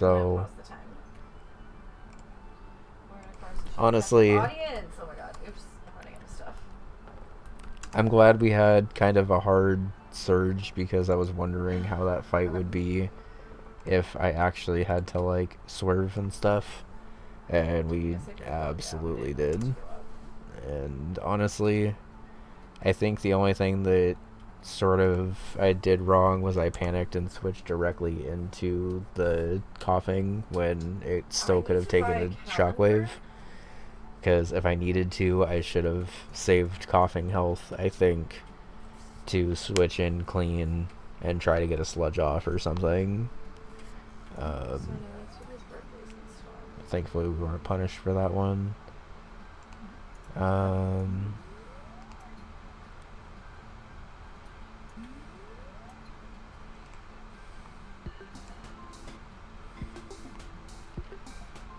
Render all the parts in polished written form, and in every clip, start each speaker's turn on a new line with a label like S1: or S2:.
S1: So honestly,
S2: audience. Oh my god. Oops. I'm running out of stuff.
S1: I'm glad we had kind of a hard surge because I was wondering how that fight would be if I actually had to like swerve and stuff, and we absolutely did. And honestly, I think the only thing that sort of I did wrong was I panicked and switched directly into the coughing when it still could have taken a shockwave. Because if I needed to, I should have saved coughing health, I think, to switch in clean and try to get a sludge off or something. Thankfully, we weren't punished for that one.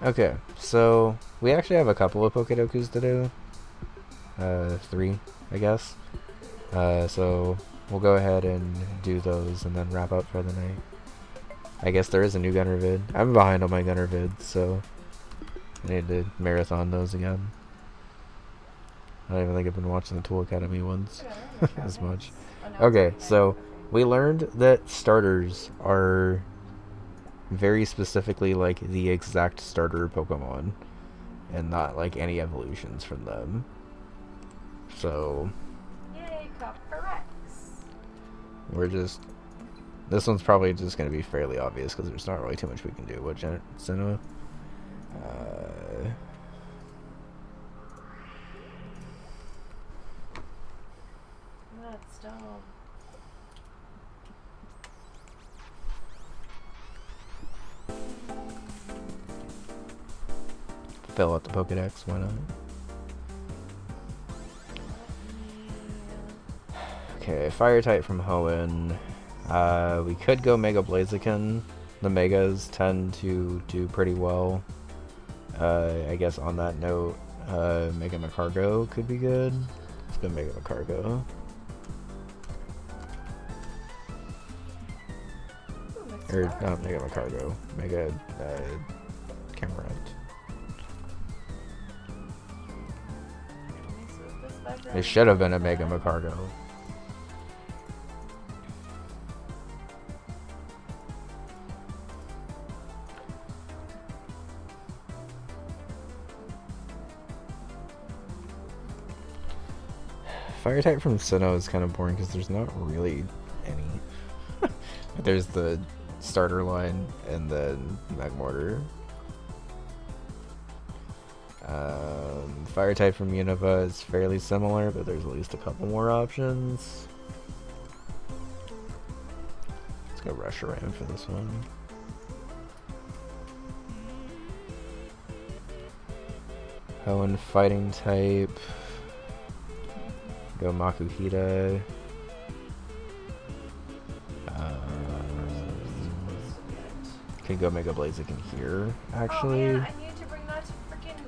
S1: Okay, so we actually have a couple of pokedokus to do. 3, I guess. So we'll go ahead and do those and then wrap up for the night. I guess there is a new gunner vid. I'm behind on my gunner vids, so I need to marathon those again. I don't even think I've been watching the Tool Academy ones as much. Okay, so we learned that starters are very specifically like the exact starter Pokemon and not like any evolutions from them. So
S2: yay, Copperex.
S1: We're just... This one's probably just going to be fairly obvious because there's not really too much we can do. What, Senna?
S2: Let's go.
S1: Fill out the Pokedex, why not? Okay, Fire type from Hoenn. We could go Mega Blaziken. The Megas tend to do pretty well. I guess on that note, Mega Macargo could be good. Let's go Mega Macargo. Or not Mega Macargo. Mega Camerupt. It should have been a Mega Macargo. Fire type from Sinnoh is kind of boring because there's not really any. There's the starter line and then Magmortar. Fire type from Unova is fairly similar, but there's at least a couple more options. Let's go Reshiram for this one. Hoenn fighting type. Go Makuhita. Can go Mega Blaziken here, actually.
S2: Oh man, I need to bring that to freaking...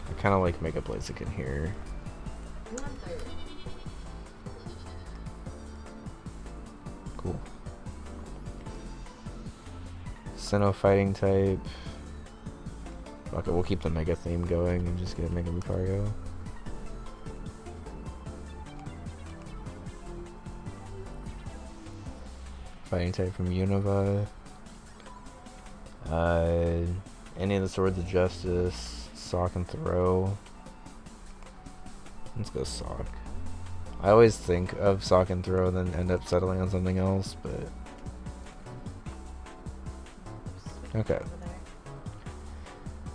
S1: I kind of like Mega Blaziken here. Cool. Sinnoh fighting type. Okay, we'll keep the Mega theme going and just get Mega Lucario. Fighting type from Unova. Any of the Swords of Justice, Sock and Throw. Let's go Sock. I always think of Sock and Throw and then end up settling on something else, but... Okay.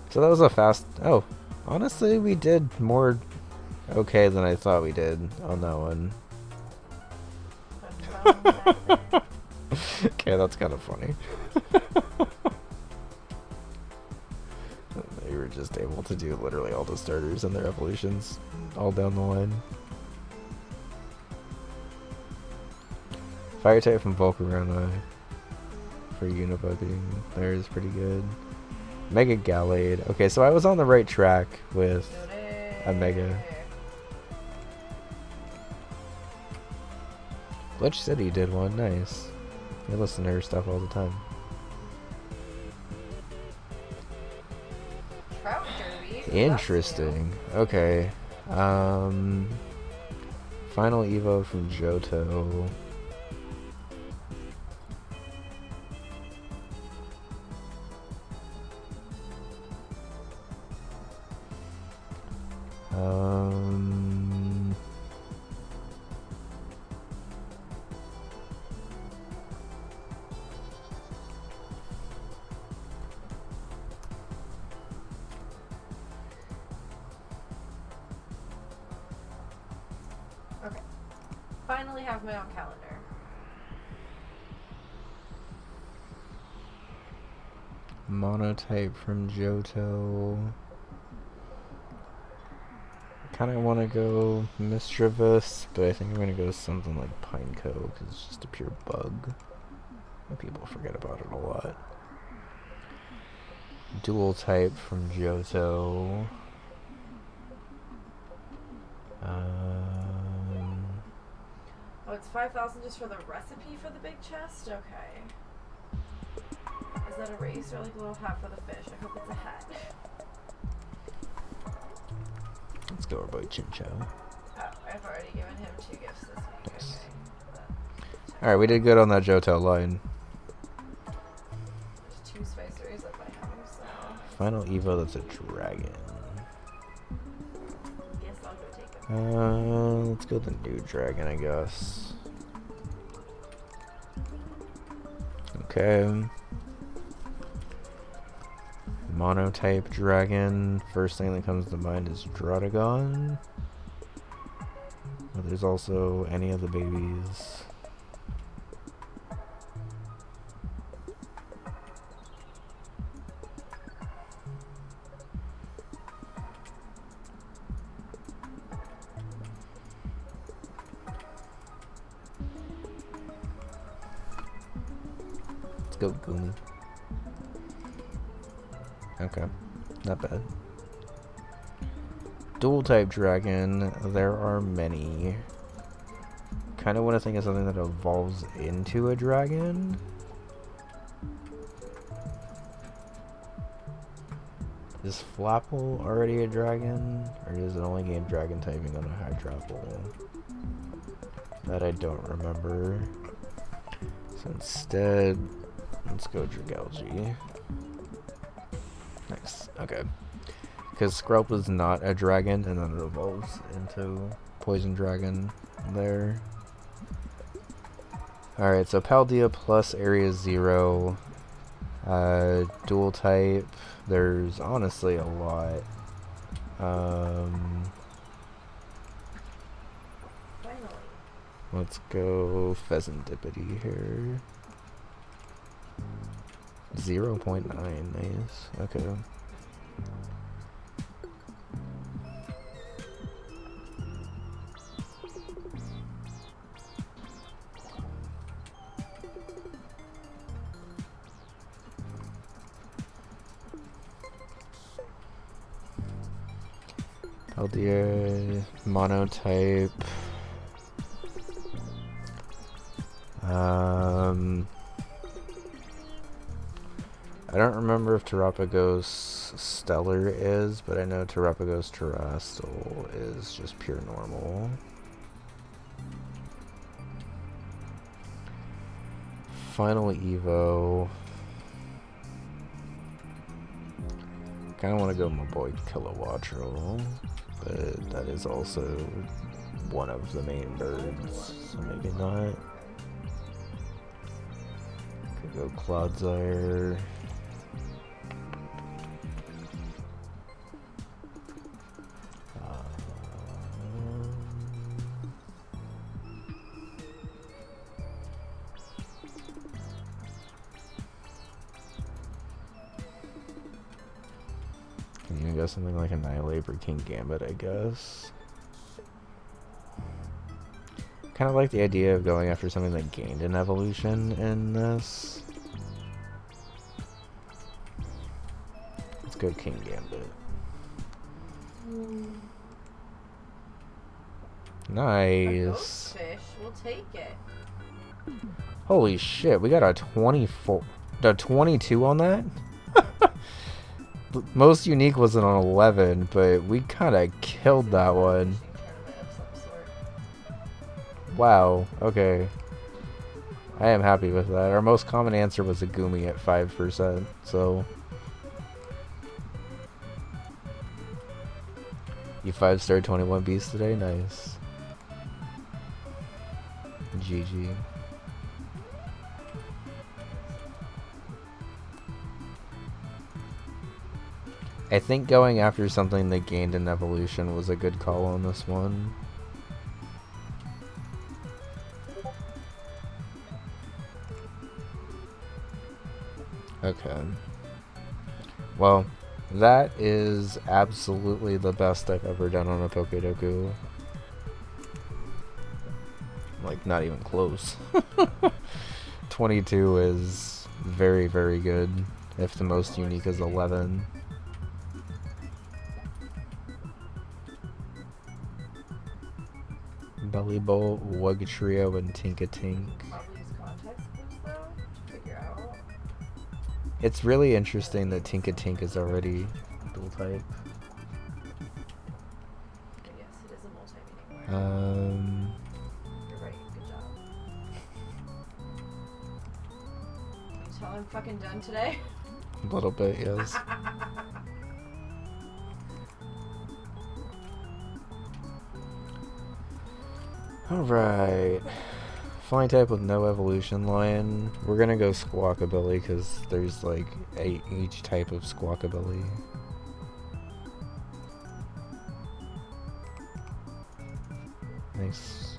S1: So that was a fast... Oh, honestly, we did more okay than I thought we did on that one. Okay, that's kind of funny. They were just able to do literally all the starters and their evolutions all down the line. Fire type from Volcarona for Unova being there is pretty good. Mega Gallade. Okay, so I was on the right track with a Mega. Glitch City did one, nice. I listen to her stuff all the time.
S2: Trout derby. That's
S1: Interesting. Okay. Final Evo from Johto.
S2: new. Okay. Finally have my own calendar.
S1: Monotype from Johto. Kind of want to go Mischievous, but I think I'm going to go something like Pineco because it's just a pure bug. People forget about it a lot. Dual type from Johto.
S2: Oh, it's 5,000 just for the recipe for the big chest? Okay. Is that a race or like a little hat for the fish? I hope it's a hat.
S1: Let's go, our boy Chincho.
S2: Oh, I've already given him 2 gifts this week.
S1: Nice.
S2: Okay.
S1: Alright, we did good on that Johto line.
S2: There's 2 spaceries up by him, so.
S1: Final Evo, that's a dragon.
S2: Guess I'll go take him.
S1: Let's go with the new dragon, I guess. Okay. Monotype dragon. First thing that comes to mind is Drotagon. But there's also any of the babies. Let's go Goomy. Okay, not bad. Dual type dragon, there are many. Kind of want to think of something that evolves into a dragon. Is Flapple already a dragon? Or does it only gain dragon typing on a Hydropple? That I don't remember. So instead, let's go Dragalge. Nice. Okay. Because Skrelp is not a dragon, and then it evolves into Poison Dragon there. Alright, so Paldea plus Area 0. Dual type. There's honestly a lot.
S2: Finally.
S1: Let's go Pheasantipity here. 0.9, nice. Okay. Paldea, monotype. I don't remember if Terrapagos Stellar is, but I know Terrapagos Terrastal is just pure normal. Final Evo. Kinda wanna go with my boy Kilowattrel, but that is also one of the main birds, so maybe not. Could go Clodsire. You can go something like Annihilate or King Gambit, I guess. Kind of like the idea of going after something that gained an evolution in this. Let's go King Gambit.
S2: A
S1: Nice.
S2: ghostfish. We'll take it.
S1: Holy shit, we got a 22 on that? Most unique was an 11, but we kind of killed that one. Wow, okay. I am happy with that. Our most common answer was a Gumi at 5%, so... You 5-star 21 beasts today? Nice. GG. I think going after something that gained an evolution was a good call on this one. Okay. Well, that is absolutely the best I've ever done on a pokedoku. Like, not even close. 22 is very, very good, if the most unique is 11. Belly Bolt, Wug Trio, and Tinkatink. It's really interesting that Tinkatink is already dual type.
S2: Yes, it is a multi-meaning word. You're right, good job. Can you tell I'm fucking done today?
S1: A little bit, yes. Alright. Flying type with no evolution line. We're gonna go Squawkabilly because there's like each type of Squawkabilly. Nice.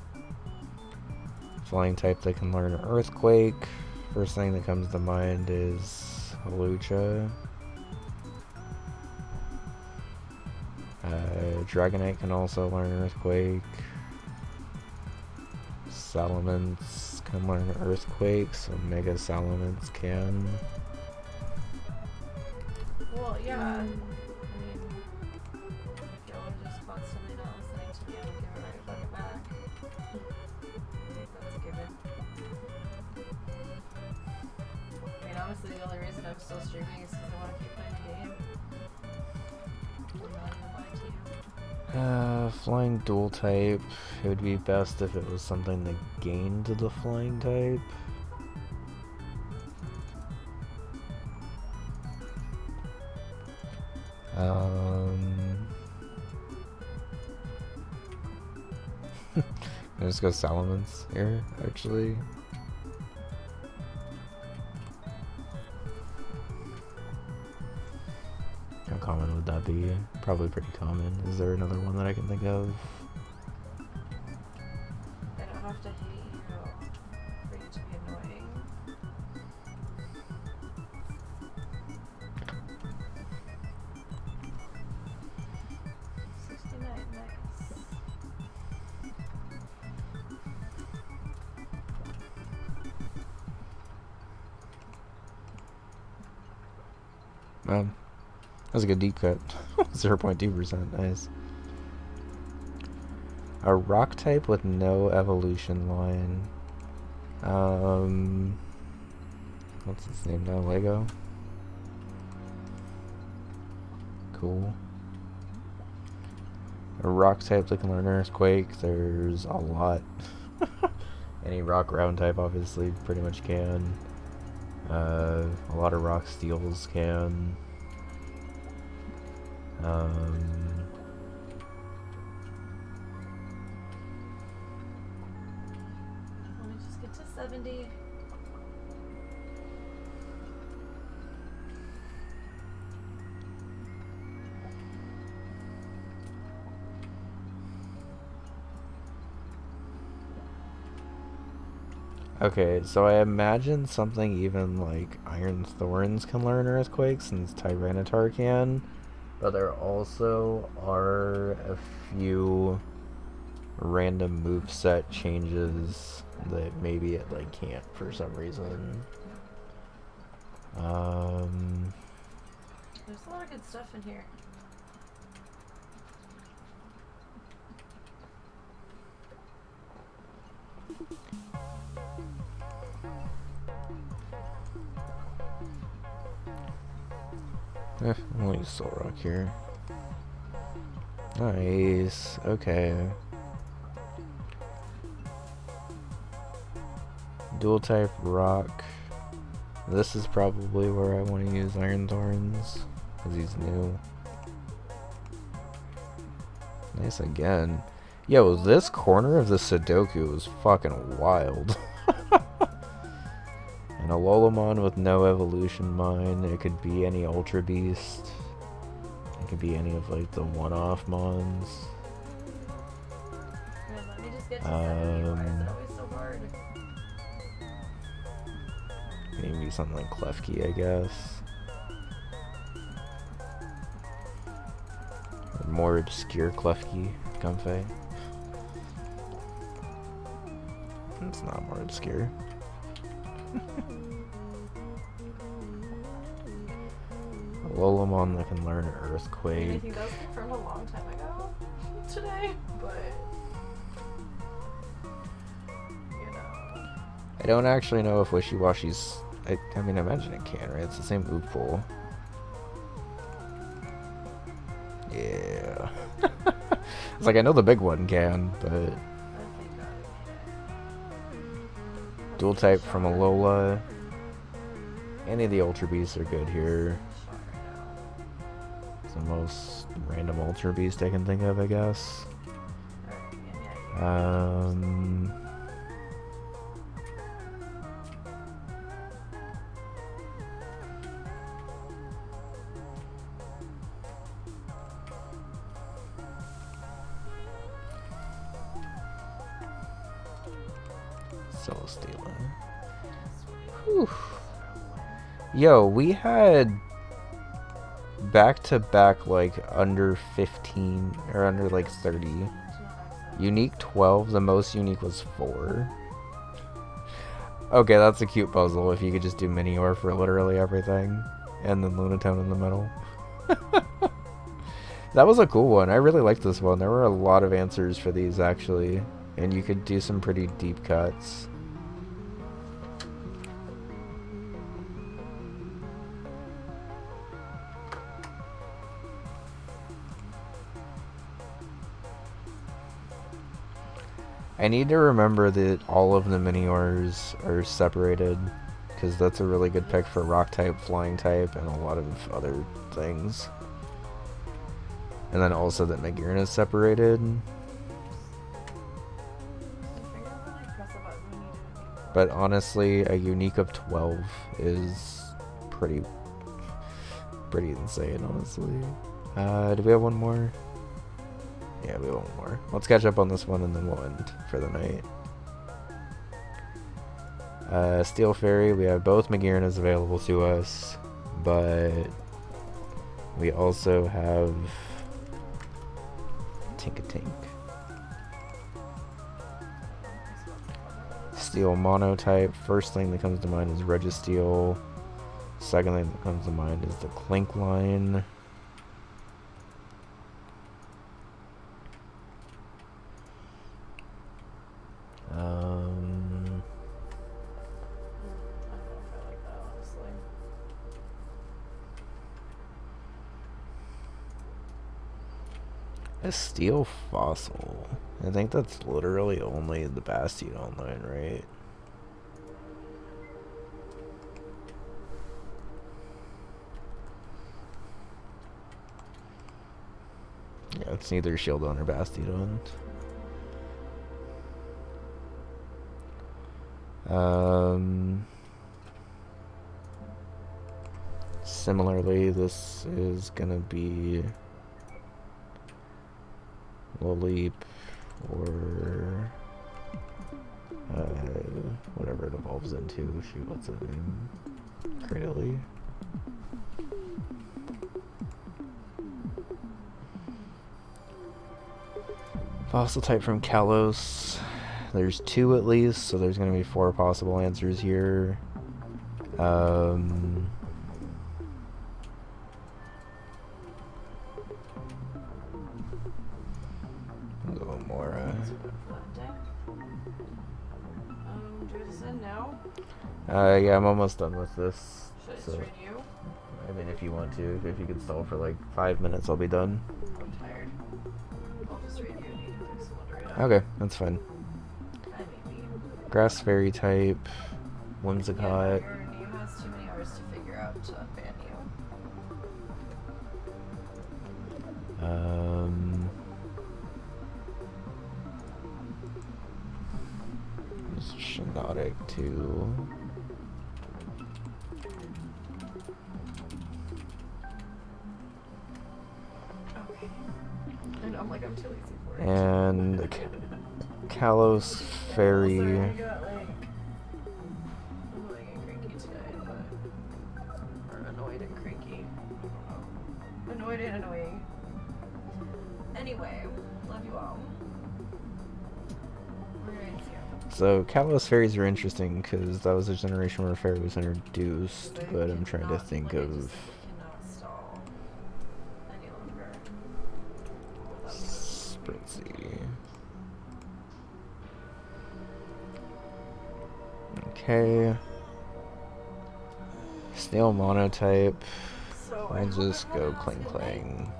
S1: Flying type that can learn Earthquake. First thing that comes to mind is Lucha. Dragonite can also learn Earthquake. Salamence can learn Earthquake, so Mega Salamence can.
S2: Well, yeah. I mean, if y'all are just constantly not listening to me, I will give it right fucking back. I think that's a given. I mean, honestly, the only reason I'm still streaming is because I want to keep playing the game. I'm not even lying to you.
S1: Flying dual type. It would be best if it was something that gained the flying type. Let's go Salamence here, actually. How common would that be? Probably pretty common. Is there another one that I can think of?
S2: I don't have to hate you for you to be annoying. 69, nice.
S1: That's a good deep cut. 0.2%, nice. A rock type with no evolution line. What's its name now? Lego? Cool. A rock type that can learn Earthquake, there's a lot. Any rock ground type obviously pretty much can. A lot of rock steels can.
S2: Let me just get to 70.
S1: Okay, so I imagine something even like Iron Thorns can learn Earthquake since Tyranitar can. But there also are a few random moveset changes that maybe it like can't for some reason.
S2: There's a lot of good stuff in here.
S1: I'll use Soul Rock here. Nice. Okay. Dual type rock. This is probably where I want to use Iron Thorns, because he's new. Nice again. Yo, this corner of the Sudoku is fucking wild. And a Lolomon with no evolution mine. It could be any Ultra Beast. It could be any of like the one-off mons.
S2: Man, let me just get to 70. Why is it always so hard?
S1: Maybe something like Klefki, I guess. Or more obscure Klefki, Comfey. It's not more obscure. A Lolomon that can learn
S2: I
S1: Earthquake.
S2: think that was confirmed a long time ago today, but you know.
S1: I don't actually know if Wishy-Washy's... I mean, I imagine it can, right? It's the same move pool. Yeah. It's like, I know the big one can, but...
S2: I think that
S1: Dual type from Alola. Any of the Ultra Beasts are good here. It's the most random Ultra Beast I can think of, I guess. Celesteela. Whew. Yo, we had back-to-back like under 15 or under like 30. Unique 12, the most unique was 4. Okay, that's a cute puzzle if you could just do Minior for literally everything. And then Lunatone in the middle. That was a cool one. I really liked this one. There were a lot of answers for these actually. And you could do some pretty deep cuts. I need to remember that all of the Miniors are separated, because that's a really good pick for Rock type, Flying type, and a lot of other things. And then also that Magearna is separated. But honestly, a unique of 12 is pretty insane, honestly. Do we have one more? Yeah, we have one more. Let's catch up on this one and then we'll end for the night. Steel Fairy, we have both Magearnas available to us, but we also have Tink-a-Tink. Steel Monotype, first thing that comes to mind is Registeel. Second thing that comes to mind is the Clink line. A Steel Fossil. I think that's literally only the Bastille online, right? Yeah, it's neither Shieldon or Bastille. Similarly, this is gonna be Loleep or whatever it evolves into. Shoot, what's its name? Cradily. Fossil type from Kalos. There's 2 at least, so there's going to be 4 possible answers here. A little more. Yeah, I'm almost done with this.
S2: Should I
S1: so.
S2: trade you?
S1: I mean, if you want to, if you could stall for like 5 minutes, I'll be done.
S2: I'm tired. I'll just raid you and you can fix Wonderia.
S1: Okay, that's fine.
S2: I may be.
S1: Grass fairy type,
S2: Yeah, no,
S1: Whimsicott.
S2: your name has too many hours to figure out to ban you.
S1: Shinotic too.
S2: Okay. And I'm like, I'm too lazy for it.
S1: And Kalos Fairy.
S2: Sorry, I got like annoying and cranky today, but or annoyed and cranky. I don't know. Annoyed and annoying. Anyway, love you all. We're gonna see you.
S1: So Kalos Fairies are interesting because that was a generation where Fairy was introduced, but I'm trying to think of.
S2: Cannot stall any longer.
S1: Spritzy. Okay. Snail monotype.
S2: So
S1: I'll just go Cling
S2: Good
S1: Clang.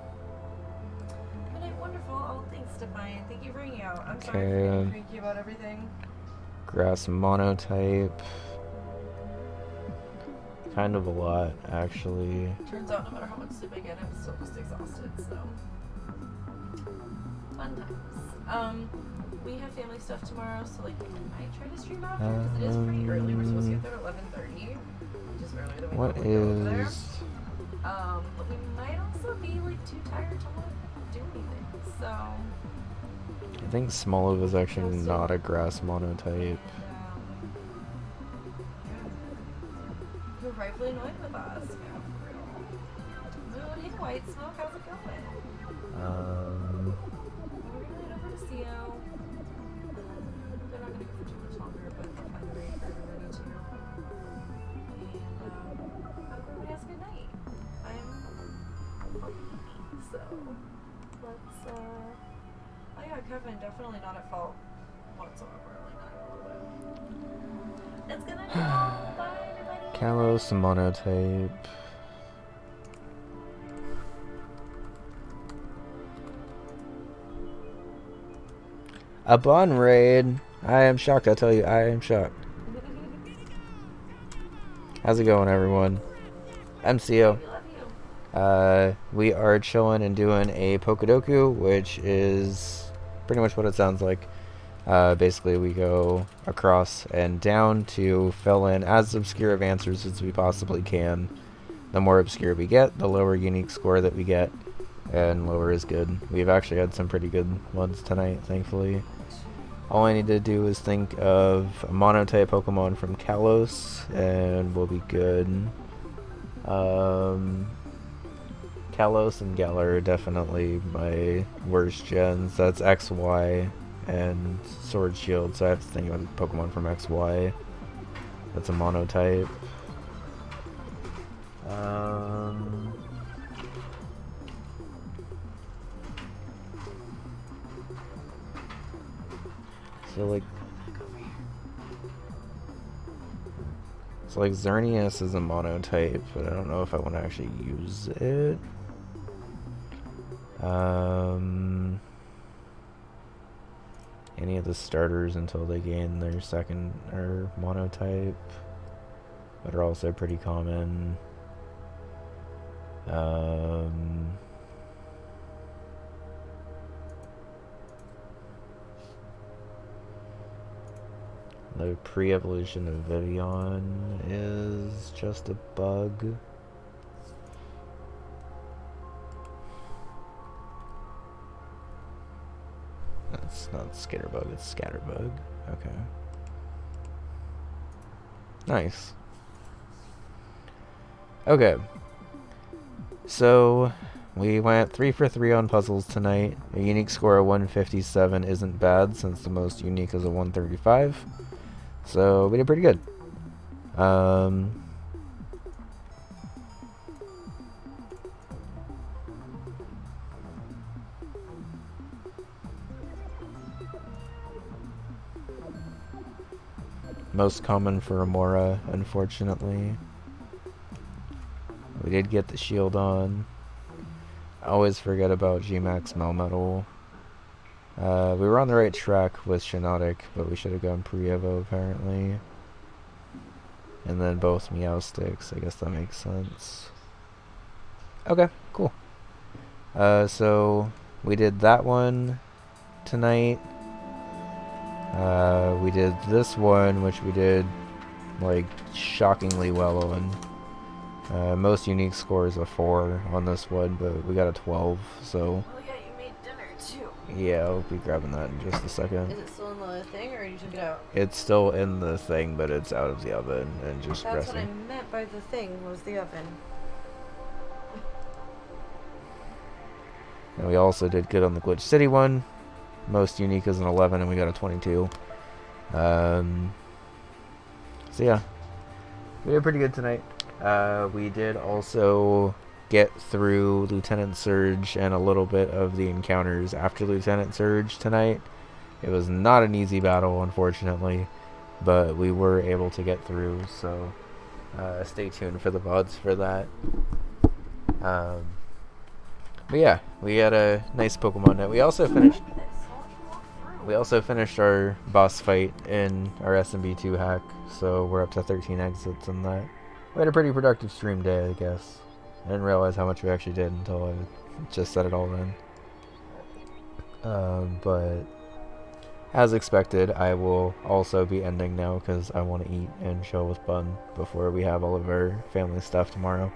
S2: night, wonderful. Oh, thanks, Define. Thank you for hanging out. I'm sorry for
S1: Okay.
S2: being cranky about everything.
S1: Grass monotype. Kind of a lot, actually.
S2: Turns out no matter how much sleep I get, I'm still just exhausted, so. Fun times. We have family stuff tomorrow, so like we might try to stream after, because it is pretty early. We're supposed to get there at 11:30, which is earlier than we
S1: What
S2: normally go over there.
S1: is...
S2: But we might also be like too tired to want to do anything, so.
S1: I think Smoliv is actually not a grass monotype.
S2: You're rightfully annoyed with us. Yeah, for real. Moon, hey White Smoke, how's it going? We're gonna head over to CO. They're not gonna go for too much longer, but they'll find a way for everybody to. And hope everybody has a good night. I'm so let's oh yeah, Kevin, definitely not at fault whatsoever. Like not a little bit. It's gonna be all. Bye everybody.
S1: Kalos monotype. A Bon raid. I am shocked, I tell you, I am shocked. How's it going, everyone? MCO. We are chilling and doing a pokedoku, which is pretty much what it sounds like. Basically, we go across and down to fill in as obscure of answers as we possibly can. The more obscure we get, the lower unique score that we get, and lower is good. We've actually had some pretty good ones tonight, thankfully. All I need to do is think of a monotype Pokemon from Kalos, and we'll be good. Kalos and Galar are definitely my worst gens. That's XY and Sword Shield, so I have to think of a Pokemon from XY. That's a monotype. So like Xerneas is a monotype, but I don't know if I want to actually use it. Any of the starters until they gain their second or monotype, but are also pretty common. The pre-evolution of Vivian is just a bug. That's not Skitterbug, it's Scatterbug. Okay. Nice. Okay. So, we went 3 for 3 on puzzles tonight. A unique score of 157 isn't bad since the most unique is a 135. So, we did pretty good. Most common for Amora, unfortunately. We did get the shield on. I always forget about G-Max Melmetal. We were on the right track with Shiinotic, but we should have gone pre-Evo apparently. And then both Meow Sticks. I guess that makes sense. Okay, cool. So we did that one tonight. We did this one, which we did like shockingly well on. Most unique score is a 4 on this one, but we got a 12, so...
S2: Oh yeah, you made dinner too.
S1: Yeah, I'll be grabbing that in just a second.
S2: Is it still in the thing, or you took it out?
S1: It's still in the thing, but it's out of the oven and just
S2: That's
S1: resting.
S2: what I meant by the thing, was the oven.
S1: And we also did good on the Glitch City one. Most unique is an 11, and we got a 22. So yeah, we did pretty good tonight. We did also get through Lieutenant Surge and a little bit of the encounters after Lieutenant Surge tonight. It was not an easy battle, unfortunately, but we were able to get through, so stay tuned for the VODs for that. But yeah, we had a nice Pokemon night. We also finished our boss fight in our SMB2 hack, so we're up to 13 exits in that. We had a pretty productive stream day, I guess. I didn't realize how much we actually did until I just set it all in. But as expected, I will also be ending now because I want to eat and chill with Bun before we have all of our family stuff tomorrow.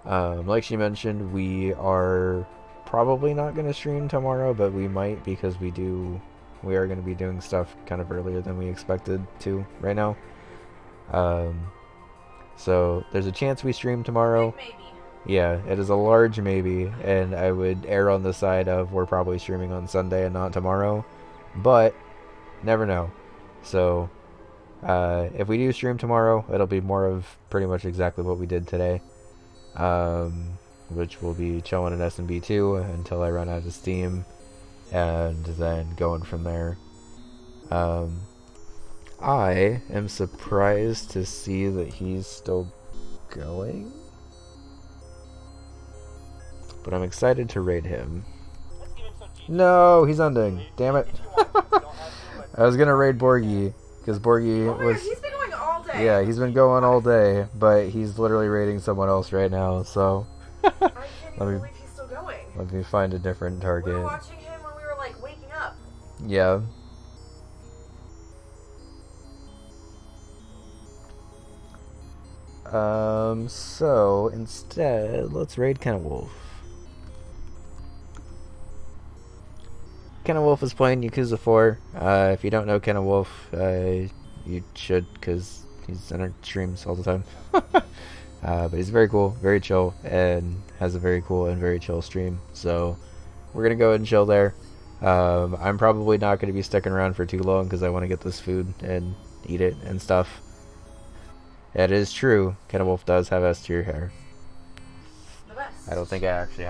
S1: Like she mentioned, we are probably not going to stream tomorrow, but we might because we are going to be doing stuff kind of earlier than we expected to right now. So there's a chance we stream tomorrow.
S2: Maybe.
S1: Yeah, it is a large maybe, and I would err on the side of we're probably streaming on Sunday and not tomorrow, but never know. So if we do stream tomorrow, it'll be more of pretty much exactly what we did today. Which will be chilling in SMB2 until I run out of steam, and then going from there. I am surprised to see that he's still going, but I'm excited to raid him. No, he's ending. Damn it. I was gonna raid Borgie, because Borgie was...
S2: He's been going all day.
S1: Yeah, he's been going all day, but he's literally raiding someone else right now, so...
S2: I can't even believe he's still going.
S1: Let me find a different target.
S2: We were watching him when we were, like, waking up.
S1: Yeah. So, instead, let's raid Kenwolf. Kenwolf is playing Yakuza 4. If you don't know Kenwolf, you should, because he's in our streams all the time. But he's very cool, very chill, and has a very cool and very chill stream. So we're going to go ahead and chill there. I'm probably not going to be sticking around for too long because I want to get this food and eat it and stuff. It is true, Kenwolf does have S tier hair.
S2: The best.
S1: I don't think I actually have